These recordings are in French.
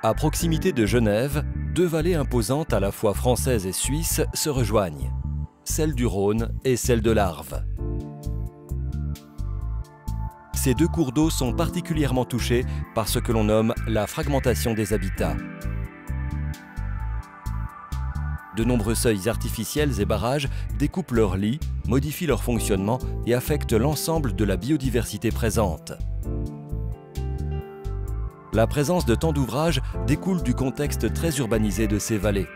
À proximité de Genève, deux vallées imposantes à la fois françaises et suisses se rejoignent, celle du Rhône et celle de l'Arve. Ces deux cours d'eau sont particulièrement touchés par ce que l'on nomme la fragmentation des habitats. De nombreux seuils artificiels et barrages découpent leurs lits, modifient leur fonctionnement et affectent l'ensemble de la biodiversité présente. La présence de tant d'ouvrages découle du contexte très urbanisé de ces vallées.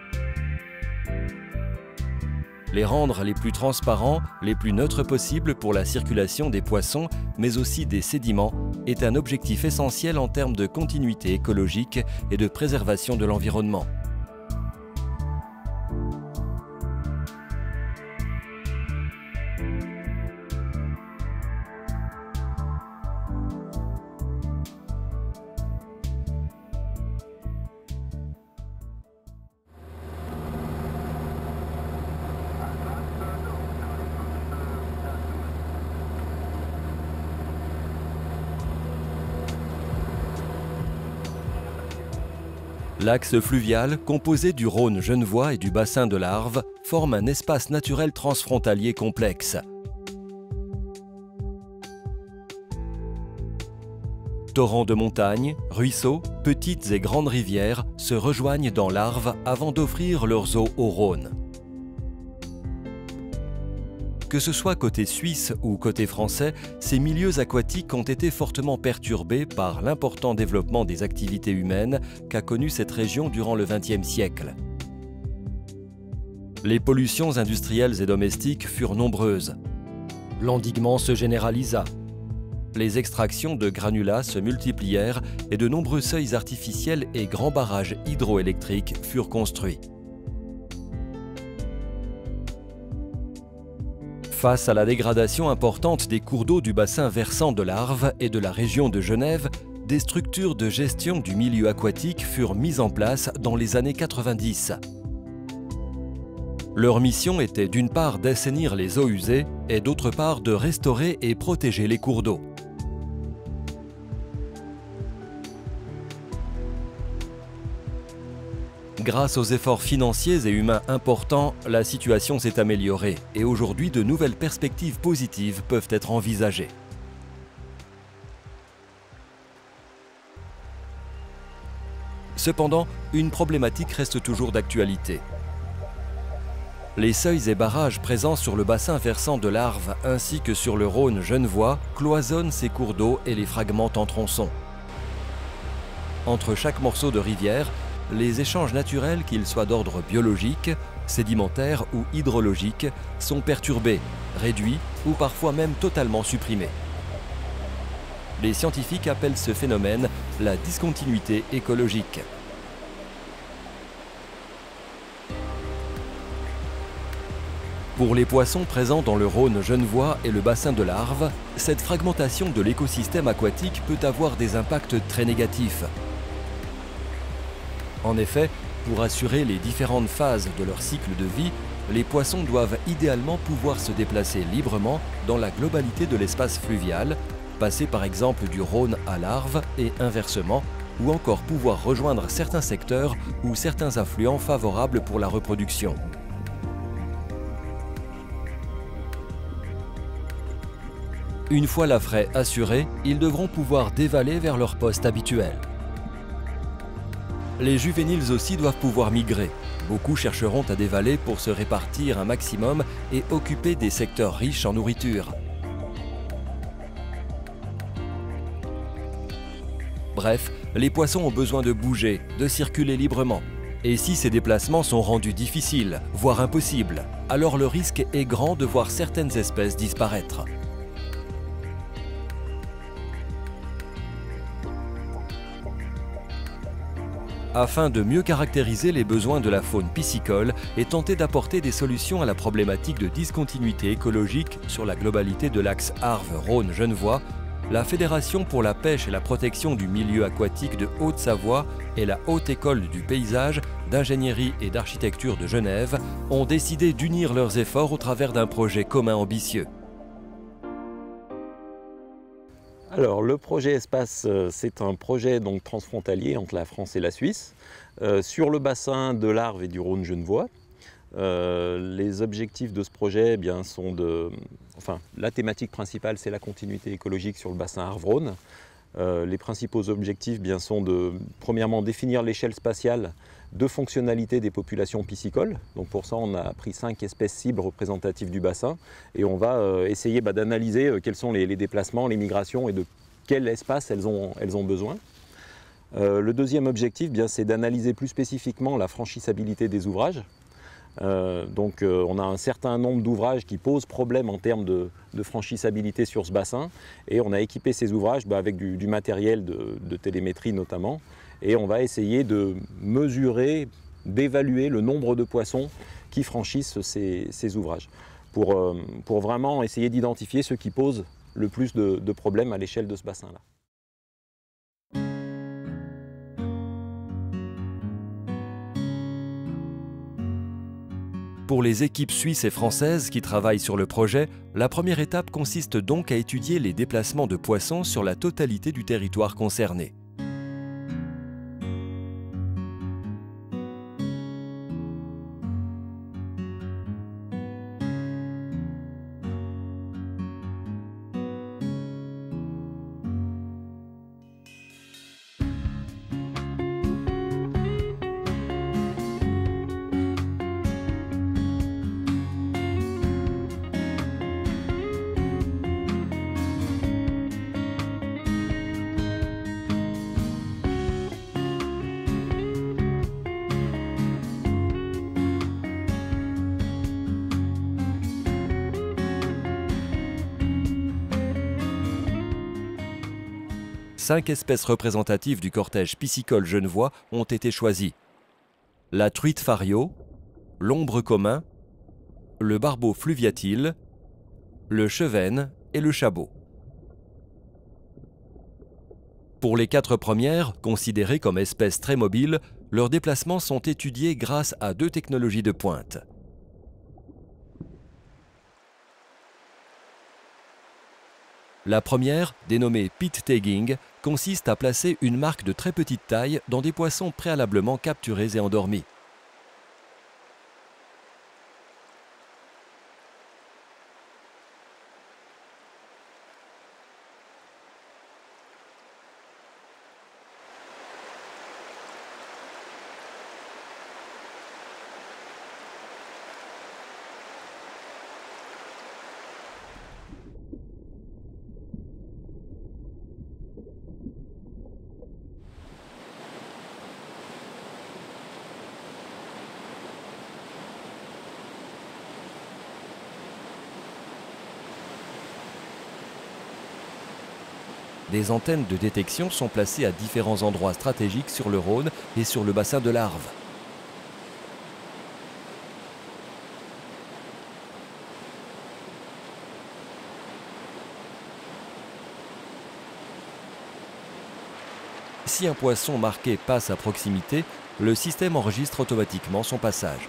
Les rendre les plus transparents, les plus neutres possibles pour la circulation des poissons, mais aussi des sédiments, est un objectif essentiel en termes de continuité écologique et de préservation de l'environnement. L'axe fluvial, composé du Rhône genevois et du bassin de l'Arve, forme un espace naturel transfrontalier complexe. Torrents de montagne, ruisseaux, petites et grandes rivières se rejoignent dans l'Arve avant d'offrir leurs eaux au Rhône. Que ce soit côté suisse ou côté français, ces milieux aquatiques ont été fortement perturbés par l'important développement des activités humaines qu'a connu cette région durant le XXe siècle. Les pollutions industrielles et domestiques furent nombreuses. L'endiguement se généralisa. Les extractions de granulats se multiplièrent et de nombreux seuils artificiels et grands barrages hydroélectriques furent construits. Face à la dégradation importante des cours d'eau du bassin versant de l'Arve et de la région de Genève, des structures de gestion du milieu aquatique furent mises en place dans les années 90. Leur mission était d'une part d'assainir les eaux usées et d'autre part de restaurer et protéger les cours d'eau. Grâce aux efforts financiers et humains importants, la situation s'est améliorée et aujourd'hui de nouvelles perspectives positives peuvent être envisagées. Cependant, une problématique reste toujours d'actualité. Les seuils et barrages présents sur le bassin versant de l'Arve ainsi que sur le Rhône genevois cloisonnent ces cours d'eau et les fragmentent en tronçons. Entre chaque morceau de rivière, les échanges naturels, qu'ils soient d'ordre biologique, sédimentaire ou hydrologique, sont perturbés, réduits ou parfois même totalement supprimés. Les scientifiques appellent ce phénomène la discontinuité écologique. Pour les poissons présents dans le Rhône genevois et le bassin de l'Arve, cette fragmentation de l'écosystème aquatique peut avoir des impacts très négatifs. En effet, pour assurer les différentes phases de leur cycle de vie, les poissons doivent idéalement pouvoir se déplacer librement dans la globalité de l'espace fluvial, passer par exemple du Rhône à l'Arve et inversement, ou encore pouvoir rejoindre certains secteurs ou certains affluents favorables pour la reproduction. Une fois la fraie assurée, ils devront pouvoir dévaler vers leur poste habituel. Les juvéniles aussi doivent pouvoir migrer. Beaucoup chercheront à dévaler pour se répartir un maximum et occuper des secteurs riches en nourriture. Bref, les poissons ont besoin de bouger, de circuler librement. Et si ces déplacements sont rendus difficiles, voire impossibles, alors le risque est grand de voir certaines espèces disparaître. Afin de mieux caractériser les besoins de la faune piscicole et tenter d'apporter des solutions à la problématique de discontinuité écologique sur la globalité de l'axe Arve-Rhône genevois, la Fédération pour la pêche et la protection du milieu aquatique de Haute-Savoie et la Haute École du paysage, d'ingénierie et d'architecture de Genève ont décidé d'unir leurs efforts au travers d'un projet commun ambitieux. Alors, le projet Espace, c'est un projet donc transfrontalier entre la France et la Suisse, sur le bassin de l'Arve et du Rhône-Genevois. Les objectifs de ce projet sont la thématique principale, c'est la continuité écologique sur le bassin Arve-Rhône. Les principaux objectifs sont de, premièrement, définir l'échelle spatiale de fonctionnalité des populations piscicoles. Donc pour ça, on a pris 5 espèces cibles représentatives du bassin et on va essayer d'analyser quels sont les déplacements, les migrations et de quel espace elles ont besoin. Le deuxième objectif, c'est d'analyser plus spécifiquement la franchissabilité des ouvrages. On a un certain nombre d'ouvrages qui posent problème en termes de franchissabilité sur ce bassin et on a équipé ces ouvrages avec du matériel de télémétrie notamment et on va essayer de mesurer, d'évaluer le nombre de poissons qui franchissent ces ouvrages pour vraiment essayer d'identifier ceux qui posent le plus de problèmes à l'échelle de ce bassin-là. Pour les équipes suisses et françaises qui travaillent sur le projet, la première étape consiste donc à étudier les déplacements de poissons sur la totalité du territoire concerné. Cinq espèces représentatives du cortège piscicole genevois ont été choisies. La truite fario, l'ombre commun, le barbeau fluviatile, le chevesne et le chabot. Pour les 4 premières, considérées comme espèces très mobiles, leurs déplacements sont étudiés grâce à 2 technologies de pointe. La première, dénommée pit tagging, consiste à placer une marque de très petite taille dans des poissons préalablement capturés et endormis. Des antennes de détection sont placées à différents endroits stratégiques sur le Rhône et sur le bassin de l'Arve. Si un poisson marqué passe à proximité, le système enregistre automatiquement son passage.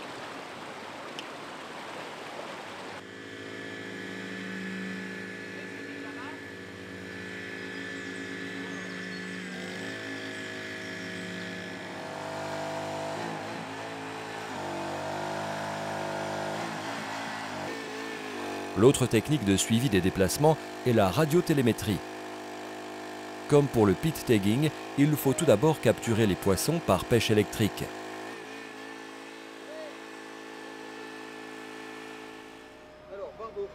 L'autre technique de suivi des déplacements est la radiotélémétrie. Comme pour le pit tagging, il faut tout d'abord capturer les poissons par pêche électrique. Alors, barbeau.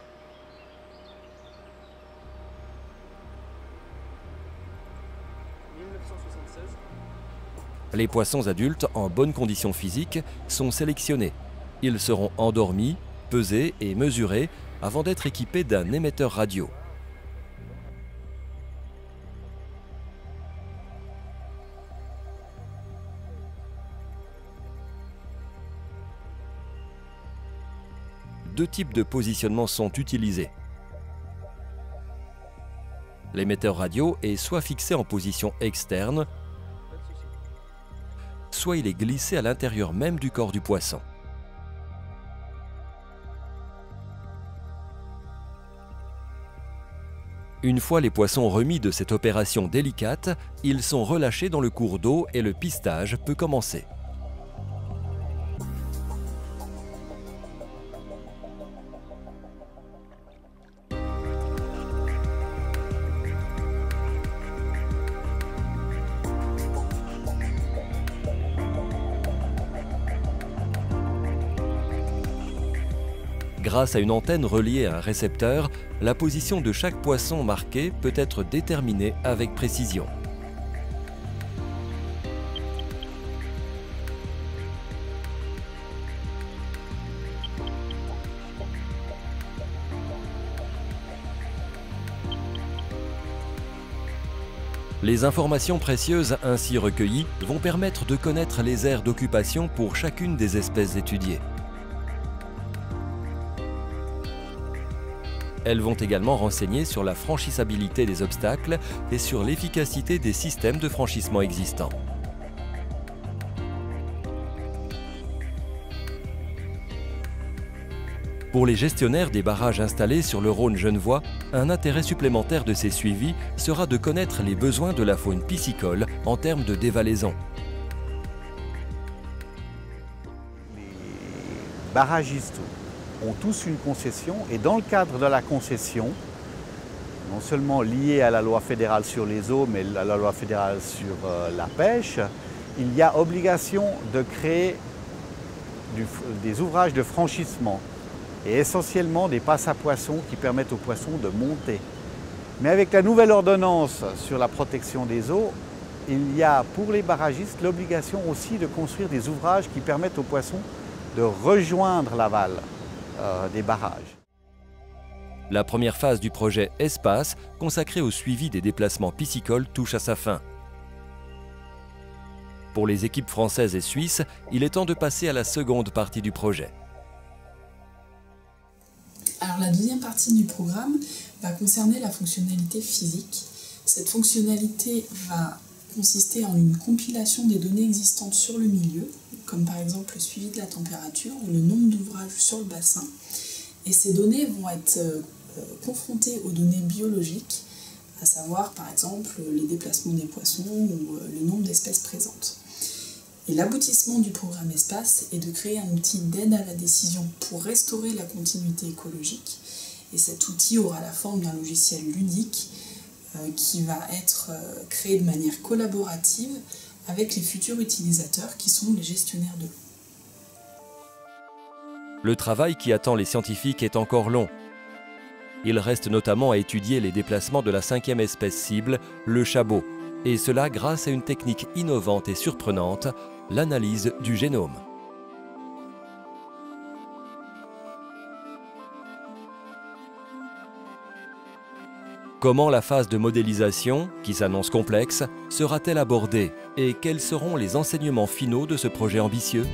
Les poissons adultes en bonne condition physique sont sélectionnés. Ils seront endormis, pesés et mesurés avant d'être équipés d'un émetteur radio. Deux types de positionnement sont utilisés. L'émetteur radio est soit fixé en position externe, soit il est glissé à l'intérieur même du corps du poisson. Une fois les poissons remis de cette opération délicate, ils sont relâchés dans le cours d'eau et le pistage peut commencer. Grâce à une antenne reliée à un récepteur, la position de chaque poisson marqué peut être déterminée avec précision. Les informations précieuses ainsi recueillies vont permettre de connaître les aires d'occupation pour chacune des espèces étudiées. Elles vont également renseigner sur la franchissabilité des obstacles et sur l'efficacité des systèmes de franchissement existants. Pour les gestionnaires des barrages installés sur le Rhône genevois, un intérêt supplémentaire de ces suivis sera de connaître les besoins de la faune piscicole en termes de dévalaison. Les barragistes ont tous une concession et dans le cadre de la concession, non seulement liée à la loi fédérale sur les eaux, mais à la loi fédérale sur la pêche, il y a obligation de créer des ouvrages de franchissement et essentiellement des passes à poissons qui permettent aux poissons de monter. Mais avec la nouvelle ordonnance sur la protection des eaux, il y a pour les barragistes l'obligation aussi de construire des ouvrages qui permettent aux poissons de rejoindre l'aval des barrages. La première phase du projet Espace, consacrée au suivi des déplacements piscicoles, touche à sa fin. Pour les équipes françaises et suisses, il est temps de passer à la seconde partie du projet. Alors la deuxième partie du programme va concerner la fonctionnalité physique. Cette fonctionnalité va consister en une compilation des données existantes sur le milieu, comme par exemple le suivi de la température ou le nombre d'ouvrages sur le bassin. Et ces données vont être confrontées aux données biologiques, à savoir par exemple les déplacements des poissons ou le nombre d'espèces présentes. Et l'aboutissement du programme Espace est de créer un outil d'aide à la décision pour restaurer la continuité écologique. Et cet outil aura la forme d'un logiciel ludique qui va être créé de manière collaborative avec les futurs utilisateurs qui sont les gestionnaires de l'eau. Le travail qui attend les scientifiques est encore long. Il reste notamment à étudier les déplacements de la 5e espèce cible, le chabot, et cela grâce à une technique innovante et surprenante, l'analyse du génome. Comment la phase de modélisation, qui s'annonce complexe, sera-t-elle abordée et quels seront les enseignements finaux de ce projet ambitieux ?